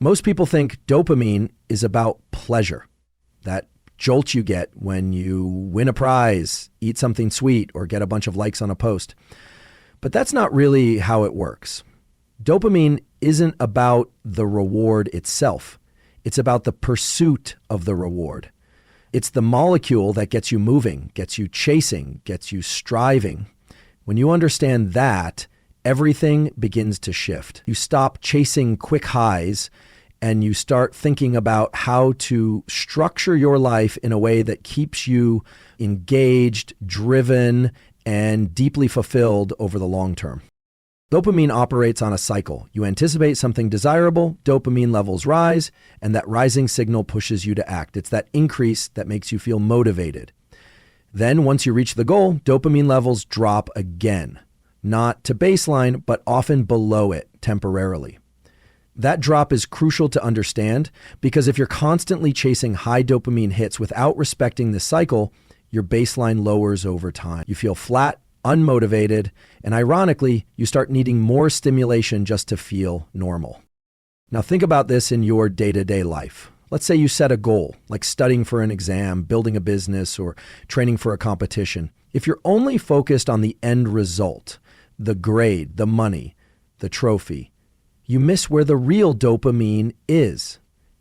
Most people think dopamine is about pleasure, that jolt you get when you win a prize, eat something sweet, or get a bunch of likes on a post. But that's not really how it works. Dopamine isn't about the reward itself. It's about the pursuit of the reward. It's the molecule that gets you moving, gets you chasing, gets you striving. When you understand that, everything begins to shift. You stop chasing quick highs and you start thinking about how to structure your life in a way that keeps you engaged, driven, and deeply fulfilled over the long term. Dopamine operates on a cycle. You anticipate something desirable, dopamine levels rise, and that rising signal pushes you to act. It's that increase that makes you feel motivated. Then, once you reach the goal, dopamine levels drop again, not to baseline, but often below it temporarily. That drop is crucial to understand because if you're constantly chasing high dopamine hits without respecting the cycle, your baseline lowers over time. You feel flat, unmotivated, and ironically, you start needing more stimulation just to feel normal. Now think about this in your day-to-day life. Let's say you set a goal, like studying for an exam, building a business, or training for a competition. If you're only focused on the end result, the grade, the money, the trophy, you miss where the real dopamine is.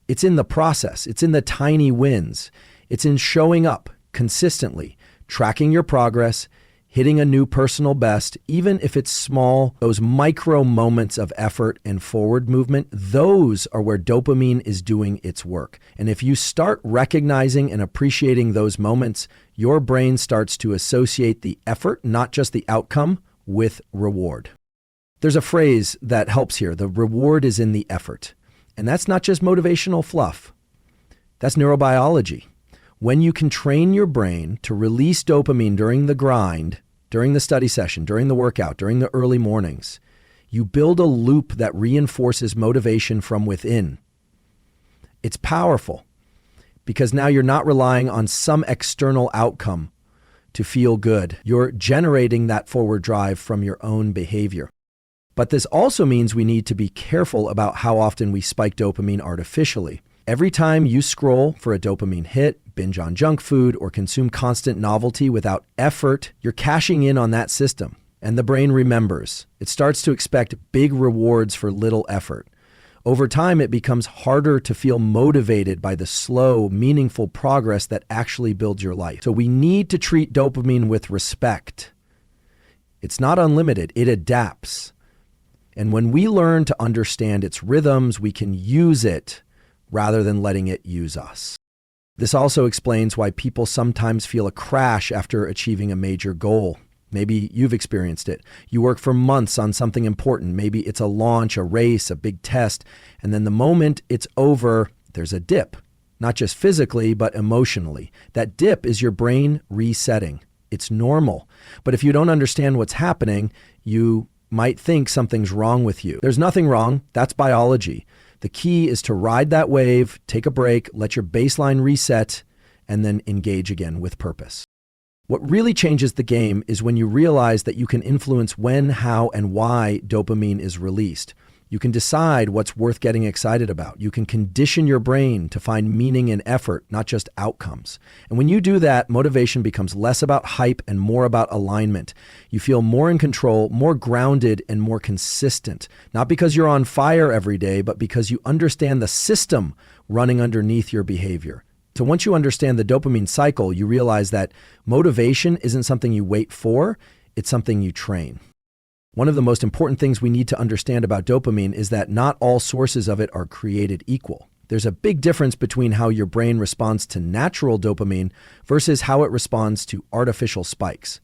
It's in the process. It's in the tiny wins. It's in showing up consistently, tracking your progress, hitting a new personal best, even if it's small, those micro moments of effort and forward movement, those are where dopamine is doing its work. And if you start recognizing and appreciating those moments, your brain starts to associate the effort, not just the outcome, with reward. There's a phrase that helps here. The reward is in the effort. And that's not just motivational fluff. That's neurobiology. When you can train your brain to release dopamine during the grind, during the study session, during the workout, during the early mornings, you build a loop that reinforces motivation from within. It's powerful because now you're not relying on some external outcome to feel good. You're generating that forward drive from your own behavior. But this also means we need to be careful about how often we spike dopamine artificially. Every time you scroll for a dopamine hit, binge on junk food, or consume constant novelty without effort, you're cashing in on that system. And the brain remembers. It starts to expect big rewards for little effort. Over time, it becomes harder to feel motivated by the slow, meaningful progress that actually builds your life. So we need to treat dopamine with respect. It's not unlimited. It adapts. And when we learn to understand its rhythms, we can use it rather than letting it use us. This also explains why people sometimes feel a crash after achieving a major goal. Maybe you've experienced it. You work for months on something important. Maybe it's a launch, a race, a big test. And then the moment it's over, there's a dip, not just physically, but emotionally. That dip is your brain resetting. It's normal. But if you don't understand what's happening, you might think something's wrong with you. There's nothing wrong. That's biology. The key is to ride that wave, take a break, let your baseline reset, and then engage again with purpose. What really changes the game is when you realize that you can influence when, how, and why dopamine is released. You can decide what's worth getting excited about. You can condition your brain to find meaning in effort, not just outcomes. And when you do that, motivation becomes less about hype and more about alignment. You feel more in control, more grounded, and more consistent. Not because you're on fire every day, but because you understand the system running underneath your behavior. So once you understand the dopamine cycle, you realize that motivation isn't something you wait for, it's something you train. One of the most important things we need to understand about dopamine is that not all sources of it are created equal. There's a big difference between how your brain responds to natural dopamine versus how it responds to artificial spikes.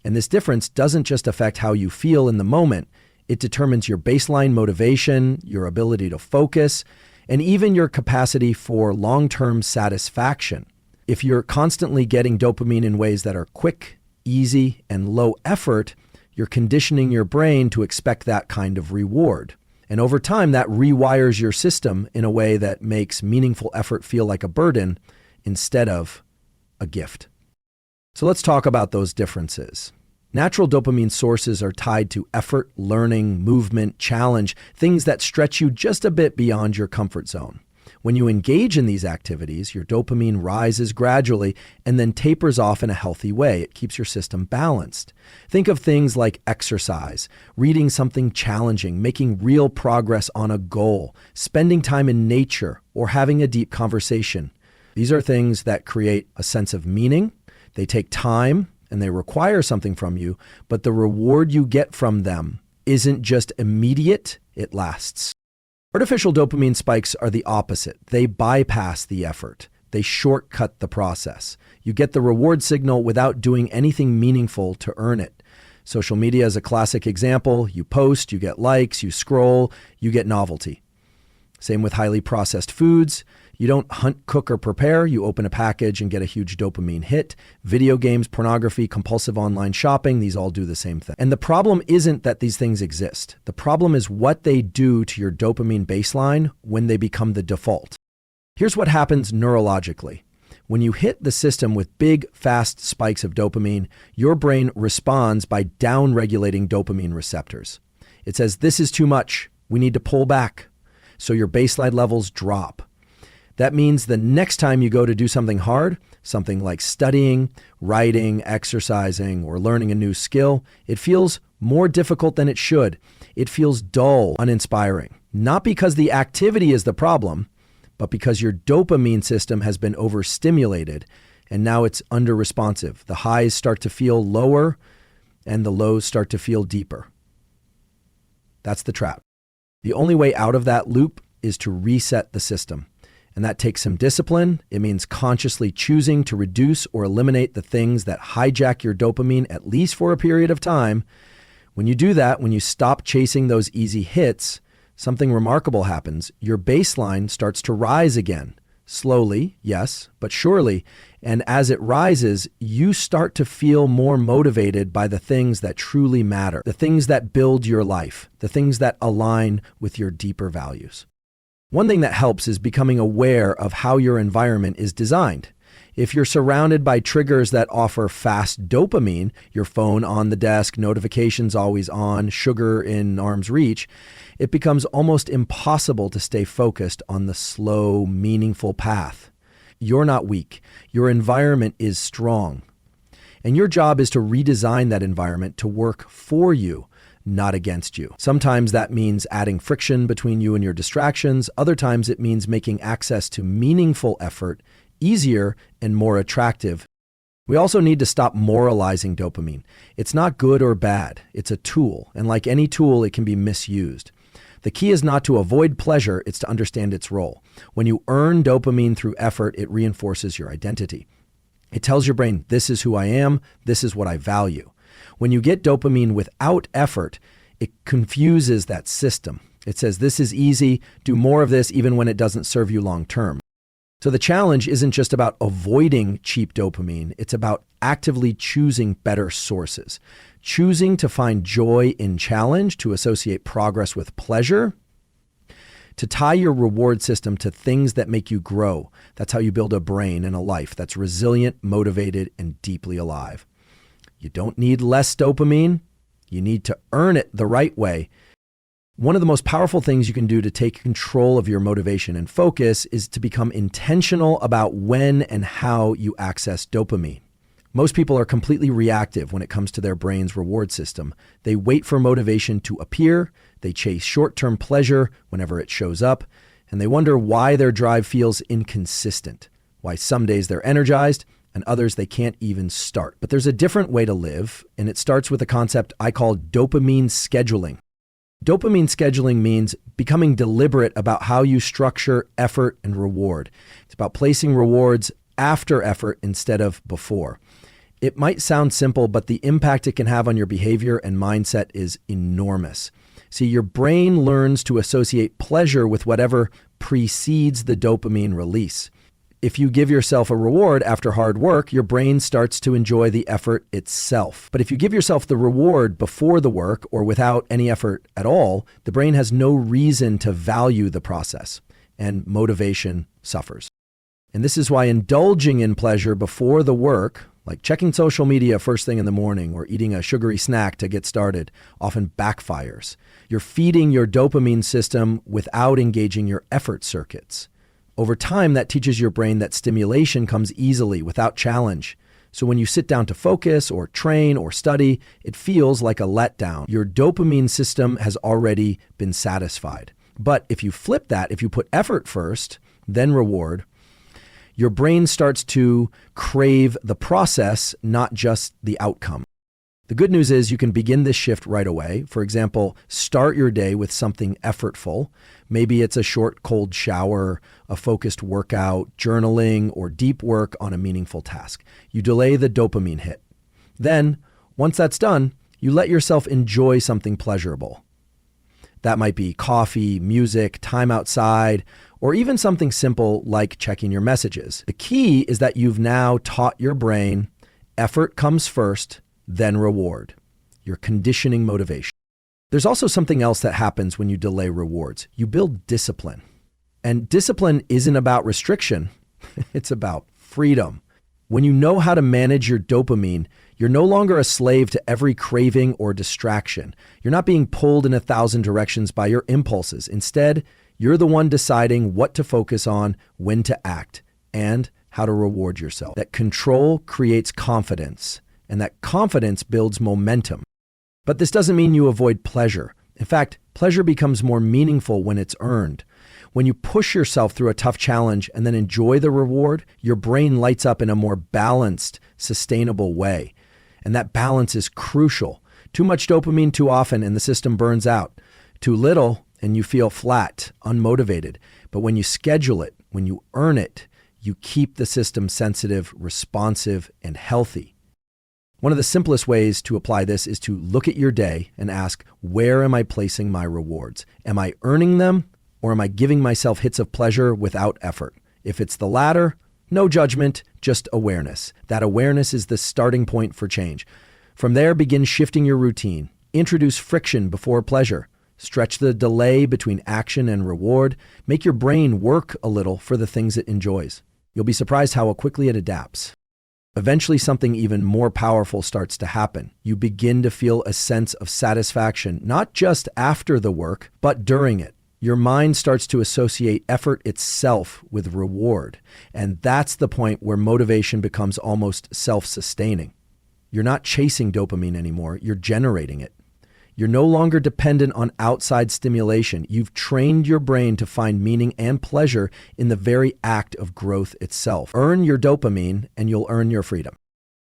And this difference doesn't just affect how you feel in the moment, it determines your baseline motivation, your ability to focus, and even your capacity for long-term satisfaction. If you're constantly getting dopamine in ways that are quick, easy, and low effort, you're conditioning your brain to expect that kind of reward. And over time, that rewires your system in a way that makes meaningful effort feel like a burden instead of a gift. So let's talk about those differences. Natural dopamine sources are tied to effort, learning, movement, challenge, things that stretch you just a bit beyond your comfort zone. When you engage in these activities, your dopamine rises gradually and then tapers off in a healthy way. It keeps your system balanced. Think of things like exercise, reading something challenging, making real progress on a goal, spending time in nature, or having a deep conversation. These are things that create a sense of meaning. They take time and they require something from you, but the reward you get from them isn't just immediate, it lasts. Artificial dopamine spikes are the opposite. They bypass the effort. They shortcut the process. You get the reward signal without doing anything meaningful to earn it. Social media is a classic example. You post, you get likes, you scroll, you get novelty. Same with highly processed foods. You don't hunt, cook, or prepare. You open a package and get a huge dopamine hit. Video games, pornography, compulsive online shopping, these all do the same thing. And the problem isn't that these things exist. The problem is what they do to your dopamine baseline when they become the default. Here's what happens neurologically. When you hit the system with big, fast spikes of dopamine, your brain responds by downregulating dopamine receptors. It says, this is too much. We need to pull back. So your baseline levels drop. That means the next time you go to do something hard, something like studying, writing, exercising, or learning a new skill, it feels more difficult than it should. It feels dull, uninspiring. Not because the activity is the problem, but because your dopamine system has been overstimulated and now it's under-responsive. The highs start to feel lower and the lows start to feel deeper. That's the trap. The only way out of that loop is to reset the system. And that takes some discipline. It means consciously choosing to reduce or eliminate the things that hijack your dopamine, at least for a period of time. When you do that, when you stop chasing those easy hits, something remarkable happens. Your baseline starts to rise again. Slowly, yes, but surely. And as it rises, you start to feel more motivated by the things that truly matter, the things that build your life, the things that align with your deeper values. One thing that helps is becoming aware of how your environment is designed. If you're surrounded by triggers that offer fast dopamine, your phone on the desk, notifications always on, sugar in arm's reach, it becomes almost impossible to stay focused on the slow, meaningful path. You're not weak. Your environment is strong. And your job is to redesign that environment to work for you, not against you. Sometimes that means adding friction between you and your distractions. Other times it means making access to meaningful effort easier and more attractive. We also need to stop moralizing dopamine. It's not good or bad. It's a tool. And like any tool, it can be misused. The key is not to avoid pleasure, it's to understand its role. When you earn dopamine through effort, it reinforces your identity. It tells your brain, this is who I am, this is what I value. When you get dopamine without effort, it confuses that system. It says, this is easy, do more of this even when it doesn't serve you long term. So the challenge isn't just about avoiding cheap dopamine, it's about actively choosing better sources. Choosing to find joy in challenge, to associate progress with pleasure, to tie your reward system to things that make you grow. That's how you build a brain and a life that's resilient, motivated, and deeply alive. You don't need less dopamine. You need to earn it the right way. One of the most powerful things you can do to take control of your motivation and focus is to become intentional about when and how you access dopamine. Most people are completely reactive when it comes to their brain's reward system. They wait for motivation to appear, they chase short-term pleasure whenever it shows up, and they wonder why their drive feels inconsistent, why some days they're energized and others they can't even start. But there's a different way to live, and it starts with a concept I call dopamine scheduling. Dopamine scheduling means becoming deliberate about how you structure effort and reward. It's about placing rewards after effort instead of before. It might sound simple, but the impact it can have on your behavior and mindset is enormous. See, your brain learns to associate pleasure with whatever precedes the dopamine release. If you give yourself a reward after hard work, your brain starts to enjoy the effort itself. But if you give yourself the reward before the work or without any effort at all, the brain has no reason to value the process, and motivation suffers. And this is why indulging in pleasure before the work, like checking social media first thing in the morning or eating a sugary snack to get started, often backfires. You're feeding your dopamine system without engaging your effort circuits. Over time, that teaches your brain that stimulation comes easily without challenge. So when you sit down to focus or train or study, it feels like a letdown. Your dopamine system has already been satisfied. But if you flip that, if you put effort first, then reward, your brain starts to crave the process, not just the outcome. The good news is you can begin this shift right away. For example, start your day with something effortful. Maybe it's a short cold shower, a focused workout, journaling, or deep work on a meaningful task. You delay the dopamine hit. Then, once that's done, you let yourself enjoy something pleasurable. That might be coffee, music, time outside, or even something simple like checking your messages. The key is that you've now taught your brain effort comes first, then reward. You're conditioning motivation. There's also something else that happens when you delay rewards. You build discipline. And discipline isn't about restriction. It's about freedom. When you know how to manage your dopamine, you're no longer a slave to every craving or distraction. You're not being pulled in 1,000 directions by your impulses. Instead, you're the one deciding what to focus on, when to act, and how to reward yourself. That control creates confidence, and that confidence builds momentum. But this doesn't mean you avoid pleasure. In fact, pleasure becomes more meaningful when it's earned. When you push yourself through a tough challenge and then enjoy the reward, your brain lights up in a more balanced, sustainable way. And that balance is crucial. Too much dopamine too often and the system burns out. Too little and you feel flat, unmotivated. But when you schedule it, when you earn it, you keep the system sensitive, responsive, and healthy. One of the simplest ways to apply this is to look at your day and ask, where am I placing my rewards? Am I earning them, or am I giving myself hits of pleasure without effort? If it's the latter, no judgment, just awareness. That awareness is the starting point for change. From there, begin shifting your routine. Introduce friction before pleasure. Stretch the delay between action and reward. Make your brain work a little for the things it enjoys. You'll be surprised how quickly it adapts. Eventually, something even more powerful starts to happen. You begin to feel a sense of satisfaction, not just after the work, but during it. Your mind starts to associate effort itself with reward. And that's the point where motivation becomes almost self-sustaining. You're not chasing dopamine anymore, you're generating it. You're no longer dependent on outside stimulation. You've trained your brain to find meaning and pleasure in the very act of growth itself. Earn your dopamine and you'll earn your freedom.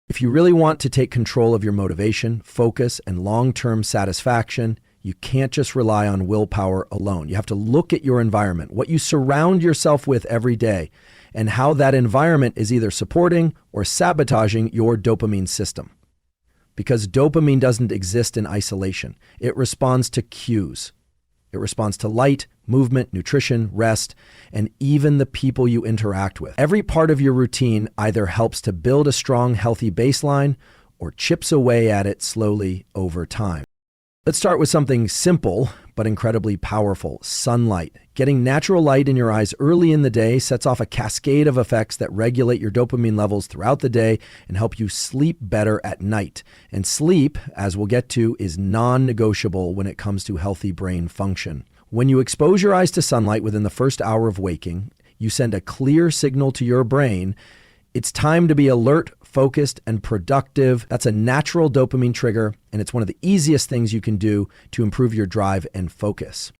If you really want to take control of your motivation, focus, and long-term satisfaction, you can't just rely on willpower alone. You have to look at your environment, what you surround yourself with every day, and how that environment is either supporting or sabotaging your dopamine system. Because dopamine doesn't exist in isolation. It responds to cues. It responds to light, movement, nutrition, rest, and even the people you interact with. Every part of your routine either helps to build a strong, healthy baseline or chips away at it slowly over time. Let's start with something simple but incredibly powerful: sunlight. Getting natural light in your eyes early in the day sets off a cascade of effects that regulate your dopamine levels throughout the day and help you sleep better at night. And sleep, as we'll get to, is non-negotiable when it comes to healthy brain function. When you expose your eyes to sunlight within the first hour of waking, you send a clear signal to your brain. It's time to be alert, focused, and productive. That's a natural dopamine trigger, and it's one of the easiest things you can do to improve your drive and focus.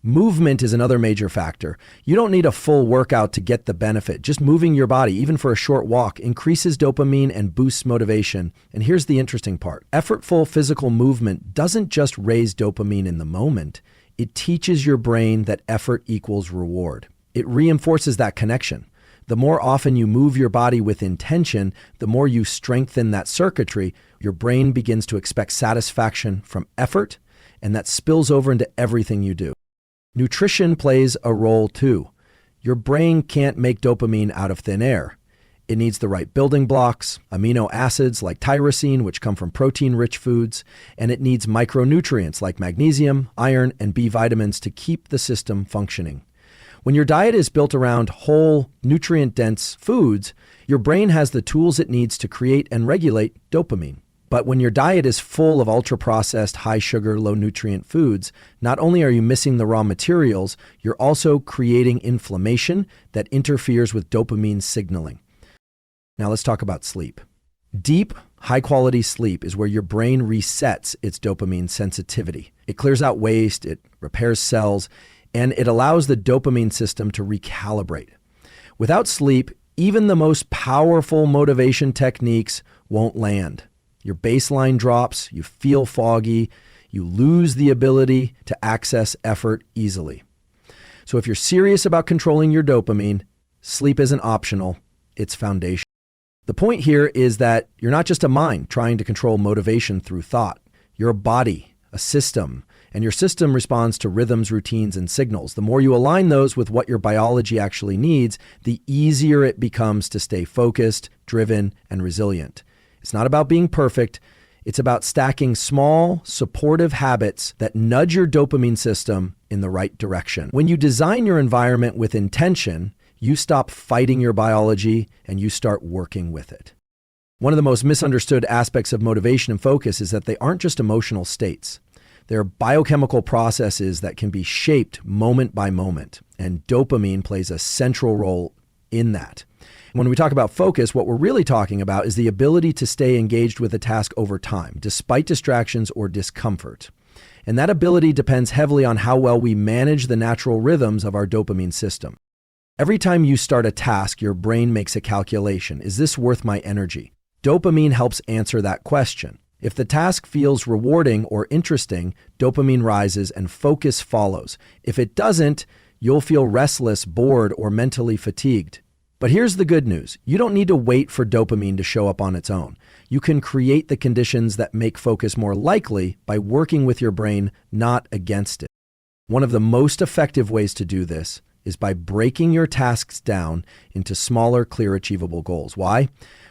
Movement is another major factor. You don't need a full workout to get the benefit. Just moving your body, even for a short walk, increases dopamine and boosts motivation. And here's the interesting part. Effortful physical movement doesn't just raise dopamine in the moment. It teaches your brain that effort equals reward. It reinforces that connection. The more often you move your body with intention, the more you strengthen that circuitry. Your brain begins to expect satisfaction from effort, and that spills over into everything you do. Nutrition plays a role too. Your brain can't make dopamine out of thin air. It needs the right building blocks, amino acids like tyrosine, which come from protein-rich foods, and it needs micronutrients like magnesium, iron, and B vitamins to keep the system functioning. When your diet is built around whole, nutrient-dense foods, your brain has the tools it needs to create and regulate dopamine. But when your diet is full of ultra-processed, high-sugar, low-nutrient foods, not only are you missing the raw materials, you're also creating inflammation that interferes with dopamine signaling. Now let's talk about sleep. Deep, high-quality sleep is where your brain resets its dopamine sensitivity. It clears out waste, it repairs cells, and it allows the dopamine system to recalibrate. Without sleep, even the most powerful motivation techniques won't land. Your baseline drops, you feel foggy, you lose the ability to access effort easily. So if you're serious about controlling your dopamine, sleep isn't optional, it's foundational. The point here is that you're not just a mind trying to control motivation through thought. You're a body, a system, and your system responds to rhythms, routines, and signals. The more you align those with what your biology actually needs, the easier it becomes to stay focused, driven, and resilient. It's not about being perfect. It's about stacking small, supportive habits that nudge your dopamine system in the right direction. When you design your environment with intention, you stop fighting your biology and you start working with it. One of the most misunderstood aspects of motivation and focus is that they aren't just emotional states. They're biochemical processes that can be shaped moment by moment, and dopamine plays a central role in that. When we talk about focus, what we're really talking about is the ability to stay engaged with a task over time, despite distractions or discomfort. And that ability depends heavily on how well we manage the natural rhythms of our dopamine system. Every time you start a task, your brain makes a calculation. Is this worth my energy? Dopamine helps answer that question. If the task feels rewarding or interesting, dopamine rises and focus follows. If it doesn't, you'll feel restless, bored, or mentally fatigued. But here's the good news. You don't need to wait for dopamine to show up on its own. You can create the conditions that make focus more likely by working with your brain, not against it. One of the most effective ways to do this is by breaking your tasks down into smaller, clear, achievable goals. Why?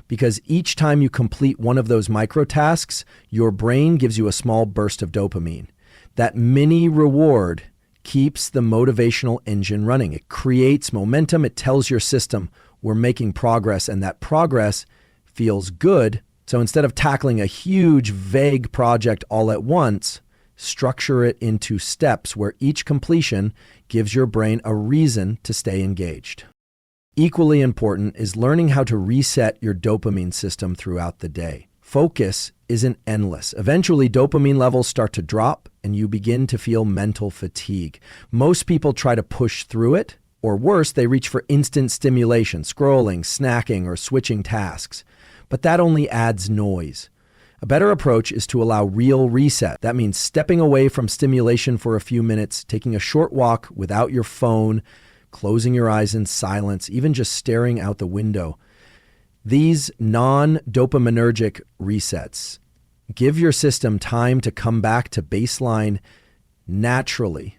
Because each time you complete one of those micro tasks, your brain gives you a small burst of dopamine. That mini reward keeps the motivational engine running. It creates momentum. It tells your system we're making progress, and that progress feels good. So instead of tackling a huge, vague project all at once, structure it into steps where each completion gives your brain a reason to stay engaged. Equally important is learning how to reset your dopamine system throughout the day. Focus isn't endless. Eventually, dopamine levels start to drop and you begin to feel mental fatigue. Most people try to push through it, or worse, they reach for instant stimulation, scrolling, snacking, or switching tasks. But that only adds noise. A better approach is to allow real reset. That means stepping away from stimulation for a few minutes, taking a short walk without your phone, closing your eyes in silence, even just staring out the window. These non-dopaminergic resets give your system time to come back to baseline naturally.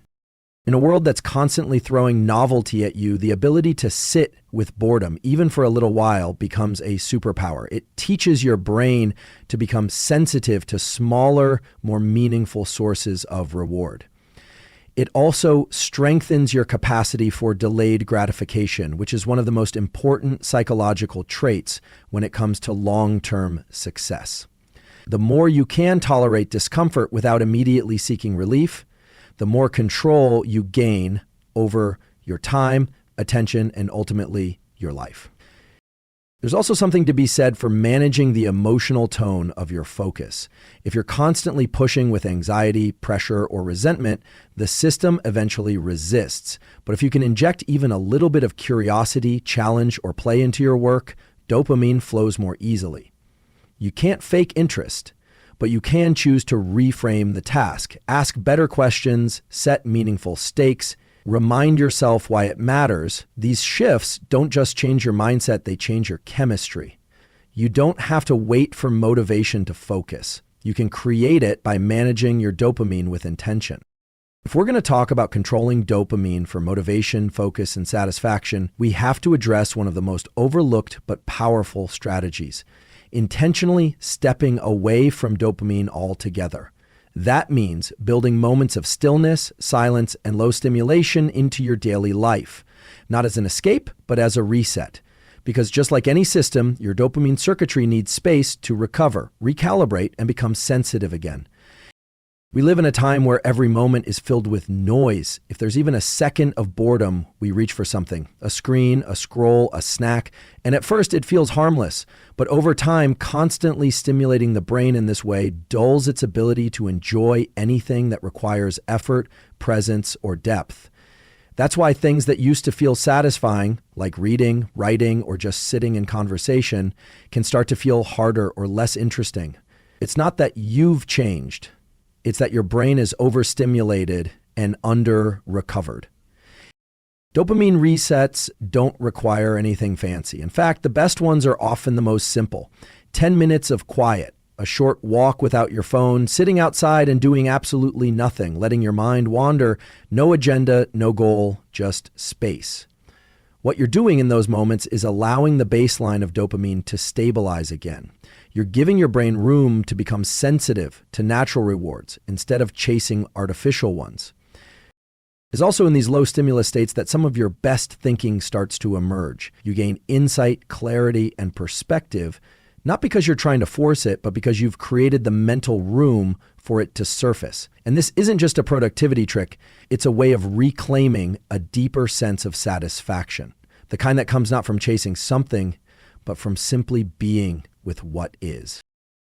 In a world that's constantly throwing novelty at you, the ability to sit with boredom, even for a little while, becomes a superpower. It teaches your brain to become sensitive to smaller, more meaningful sources of reward. It also strengthens your capacity for delayed gratification, which is one of the most important psychological traits when it comes to long-term success. The more you can tolerate discomfort without immediately seeking relief, the more control you gain over your time, attention, and ultimately your life. There's also something to be said for managing the emotional tone of your focus. If you're constantly pushing with anxiety, pressure, or resentment, the system eventually resists. But if you can inject even a little bit of curiosity, challenge, or play into your work, dopamine flows more easily. You can't fake interest, but you can choose to reframe the task. Ask better questions, set meaningful stakes, remind yourself why it matters. These shifts don't just change your mindset, they change your chemistry. You don't have to wait for motivation to focus. You can create it by managing your dopamine with intention. If we're going to talk about controlling dopamine for motivation, focus, and satisfaction, we have to address one of the most overlooked but powerful strategies: intentionally stepping away from dopamine altogether. That means building moments of stillness, silence, and low stimulation into your daily life. not as an escape, but as a reset. Because just like any system, your dopamine circuitry needs space to recover, recalibrate, and become sensitive again. We live in a time where every moment is filled with noise. If there's even a second of boredom, we reach for something, a screen, a scroll, a snack, and at first it feels harmless. But over time, constantly stimulating the brain in this way dulls its ability to enjoy anything that requires effort, presence, or depth. That's why things that used to feel satisfying, like reading, writing, or just sitting in conversation, can start to feel harder or less interesting. It's not that you've changed. It's that your brain is overstimulated and under-recovered. Dopamine resets don't require anything fancy. In fact, the best ones are often the most simple. 10 minutes of quiet, a short walk without your phone, sitting outside and doing absolutely nothing, letting your mind wander, no agenda, no goal, just space. What you're doing in those moments is allowing the baseline of dopamine to stabilize again. You're giving your brain room to become sensitive to natural rewards instead of chasing artificial ones. It's also in these low stimulus states that some of your best thinking starts to emerge. You gain insight, clarity, and perspective, not because you're trying to force it, but because you've created the mental room for it to surface. And this isn't just a productivity trick. It's a way of reclaiming a deeper sense of satisfaction, the kind that comes not from chasing something, but from simply being with what is.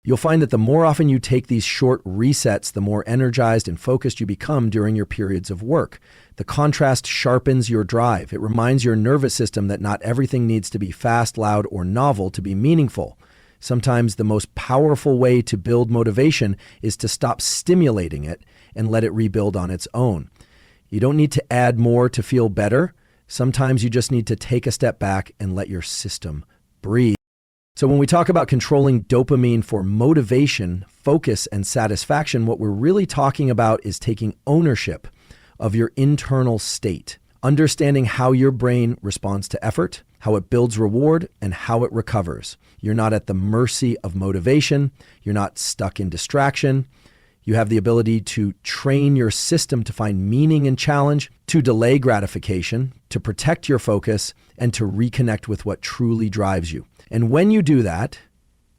You'll find that the more often you take these short resets, the more energized and focused you become during your periods of work. The contrast sharpens your drive. It reminds your nervous system that not everything needs to be fast, loud, or novel to be meaningful. Sometimes the most powerful way to build motivation is to stop stimulating it and let it rebuild on its own. You don't need to add more to feel better. Sometimes you just need to take a step back and let your system breathe. So when we talk about controlling dopamine for motivation, focus, and satisfaction, what we're really talking about is taking ownership of your internal state, understanding how your brain responds to effort, how it builds reward, and how it recovers. You're not at the mercy of motivation. You're not stuck in distraction. You have the ability to train your system to find meaning in challenge, to delay gratification, to protect your focus, and to reconnect with what truly drives you. And when you do that,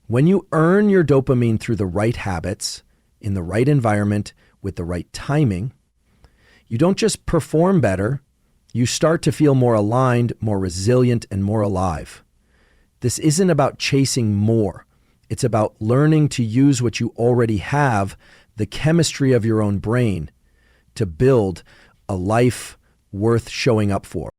when you earn your dopamine through the right habits, in the right environment, with the right timing, you don't just perform better, you start to feel more aligned, more resilient, and more alive. This isn't about chasing more. It's about learning to use what you already have, the chemistry of your own brain, to build a life worth showing up for.